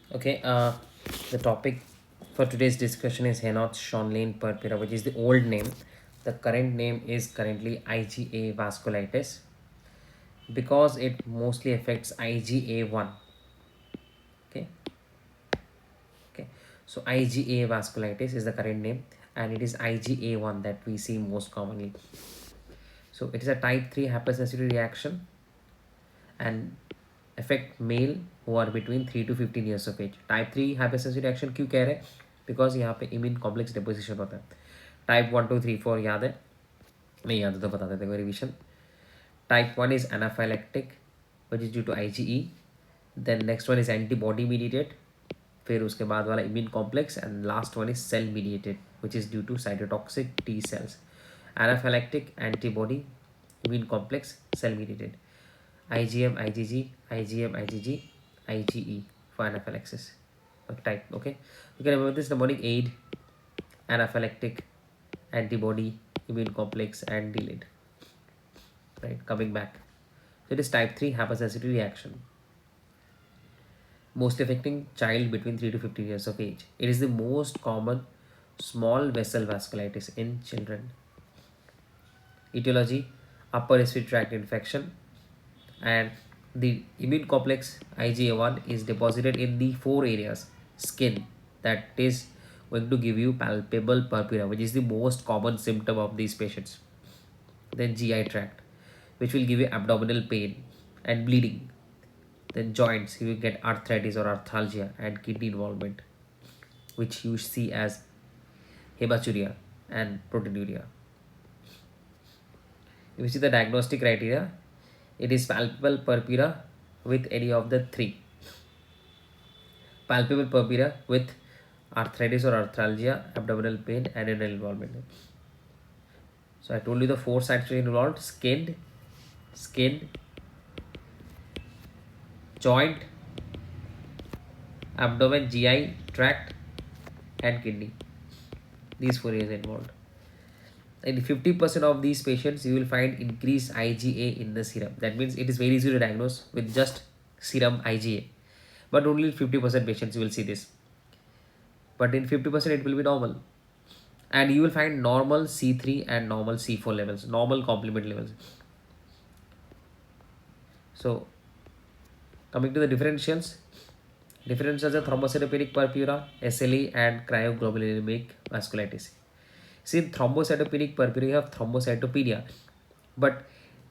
Okay, the topic for today's discussion is Henoch schonlein purpura, which is the old name. The current name is currently IgA vasculitis because it mostly affects IgA1. Okay, okay. So IgA vasculitis is the current name, and it is IgA1 that we see most commonly. So it is a type 3 hypersensitivity reaction and affect male who are between 3 to 15 years of age. Type 3 hypersensitive reaction क्यों कह रहे हैं? Because यहाँ पे immune complex deposition होता है. Type 1 2 3 4 याद है? नहीं याद है तो बता देते हैं revision. Type 1 is anaphylactic which is due to IgE. Then next one is antibody mediated. फिर उसके बाद वाला immune complex and last one is cell mediated which is due to cytotoxic T cells. Anaphylactic, antibody, immune complex, cell mediated. IgM, IgG, IgM, IgG, IgE for anaphylaxis type. Okay, you can remember this mnemonic: aid, anaphylactic, antibody, immune complex, and delayed. Right, coming back. So it is type 3 hypersensitivity reaction, most affecting child between 3 to 15 years of age. It is the most common small vessel vasculitis in children. Etiology: upper respiratory tract infection, and the immune complex IgA1 is deposited in the four areas: skin, that is going to give you palpable purpura, which is the most common symptom of these patients. Then GI tract, which will give you abdominal pain and bleeding. Then joints, you will get arthritis or arthalgia and kidney involvement, which you see as hematuria and proteinuria. If you see the diagnostic criteria, it is palpable purpura with any of the three. Palpable purpura with arthritis or arthalgia, abdominal pain, and renal involvement. So I told you the four sites involved: skin, joint, abdomen, GI tract, and kidney. These four areas involved. In 50% of these patients, you will find increased IgA in the serum. That means it is very easy to diagnose with just serum IgA. But only 50% patients you will see this. But in 50% it will be normal. And you will find normal C3 and normal C4 levels, normal complement levels. So coming to the differentials are thrombocytopenic purpura, SLE, and cryoglobulinic vasculitis. See, in thrombocytopenic purpura, you have thrombocytopenia. But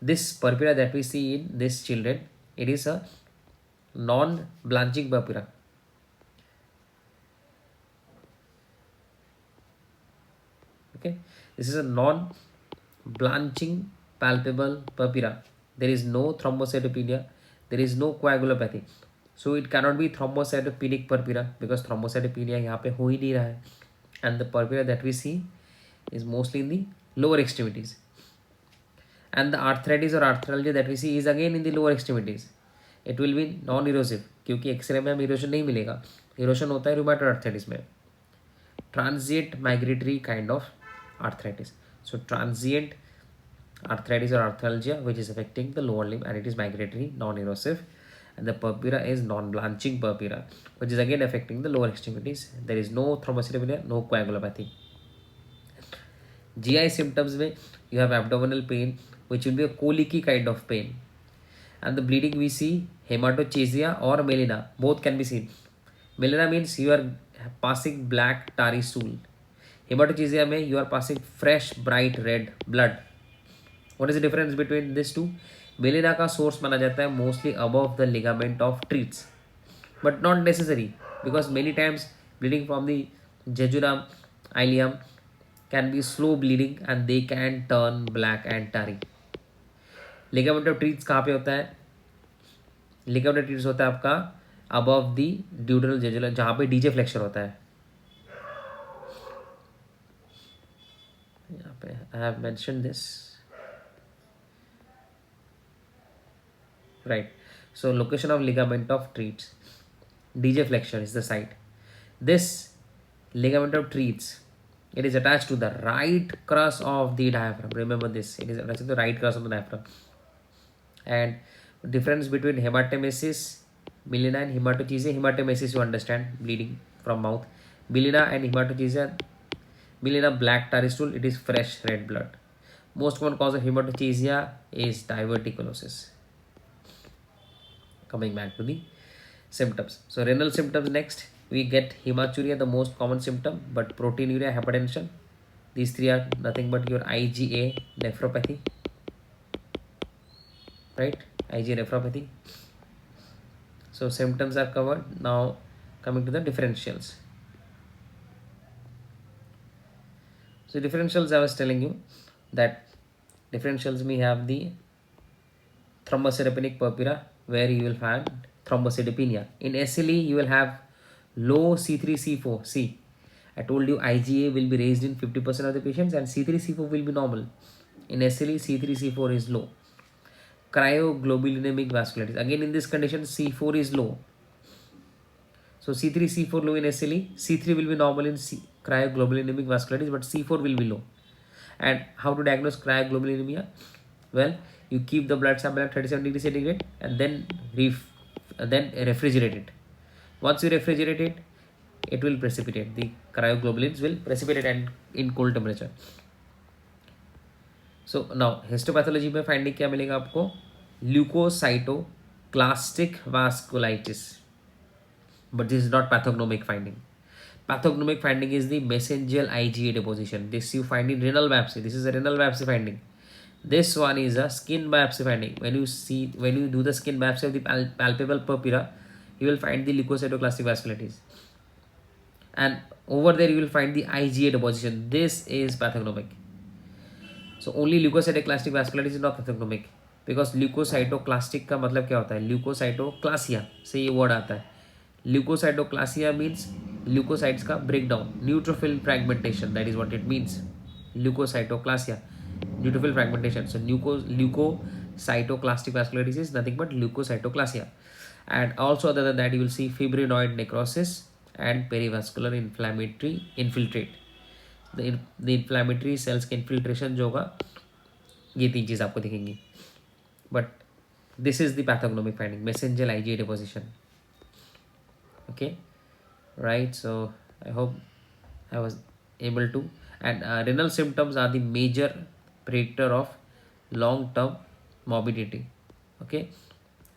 this purpura that we see in these children, it is a non-blanching purpura. Okay, this is a non-blanching palpable purpura. There is no thrombocytopenia. There is no coagulopathy. So it cannot be thrombocytopenic purpura because thrombocytopenia यहाँ पे हो ही नहीं रहा है. And the purpura that we see is mostly in the lower extremities. And the arthritis or arthralgia that we see is again in the lower extremities. It will be non-erosive क्योंकि x ray में हम erosion नहीं मिलेगा. Erosion होता है rheumatoid arthritis में. Transient migratory kind of arthritis. So transient arthritis or arthralgia which is affecting the lower limb, and it is migratory, non-erosive, and the purpura is non-blanching purpura which is again affecting the lower extremities. There is no thrombocytopenia, no coagulopathy. GI symptoms में you have abdominal pain which will be a colicky kind of pain, and the bleeding we see hematochezia or melena, both can be seen. Melena means you are passing black tarry stool. Hematochezia में you are passing fresh bright red blood. What is the difference between these two? Melena का source माना जाता है mostly above the ligament of treats, but not necessary, because many times bleeding from the jejunum, ileum can be slow bleeding and they can turn black and tarry. Ligament of treats कहाँ पे होता है? Ligament of treats होता है आपका above the duodenal jejunum, जहाँ पे DJ flexure होता है. यहाँ पे I have mentioned this. Right. So location of ligament of treats. DJ flexure is the site. This ligament of treats, it is attached to the right crus of the diaphragm. Remember this. It is attached to the right crus of the diaphragm. And difference between hematemesis Melena and hematochezia. Hematemesis, you understand, bleeding from mouth. Melena and hematochezia. Melena, black tarry stool, it is fresh red blood. Most common cause of hematochezia is diverticulosis. Coming back to the symptoms. So renal symptoms next. We get hematuria, the most common symptom, but proteinuria, hypertension. These three are nothing but your IgA nephropathy, right? IgA nephropathy. So symptoms are covered. Now coming to the differentials. So differentials, I was telling you that differentials may have the thrombocytopenic purpura, where you will find thrombocytopenia. In SLE, you will have low C3C4. See, I told you IgA will be raised in 50% of the patients and C3C4 will be normal. In SLE, C3C4 is low. Cryoglobulinemic vasculitis. Again, in this condition, C4 is low. So C3, C4 low in SLE, C3 will be normal in cryoglobulinemic vasculitis, but C4 will be low. And how to diagnose cryoglobulinemia? Well, you keep the blood sample at 37 degrees centigrade and then refrigerate it. Once you refrigerate it, it will precipitate. The cryoglobulins will precipitate and in cold temperature. So now histopathology में finding क्या मिलेगा आपको? Leukocytoclastic vasculitis. But this is not pathognomic finding. Pathognomic finding is the mesangial IgA deposition. This you find in renal biopsy. This is a renal biopsy finding. This one is a skin biopsy finding. When you do the skin biopsy of the palpable purpura, you will find the leukocytoclastic vasculitis. And over there you will find the IgA deposition. This is pathognomic. So only leukocytoclastic vasculitis is not pathognomic. Because leukocytoclastic का मतलब क्या होता है? Leukocytoclasia से ये word आता है. Leukocytoclasia means leukocytes का breakdown, neutrophil fragmentation. That is what it means. Leukocytoclasia, neutrophil fragmentation. So leukocytoclastic vasculitis is nothing but leukocytoclasia. And also other than that, you will see fibrinoid necrosis and perivascular inflammatory infiltrate. The inflammatory cells के infiltration जो होगा, ये तीन चीज आपको दिखेंगी. But this is the pathognomic finding, mesangial IgA deposition. Okay, right? So I hope I was able to. And renal symptoms are the major predictor of long-term morbidity. Okay,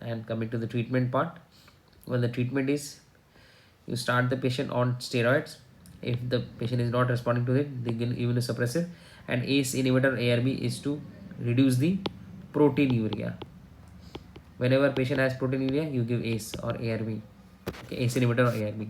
and coming to the treatment part, well, the treatment is you start the patient on steroids. If the patient is not responding to it, they give immunosuppressive. And ACE inhibitor ARB is to reduce the proteinuria. Whenever patient has proteinuria, you give ACE or ARB. Okay, ACE inhibitor or ARB.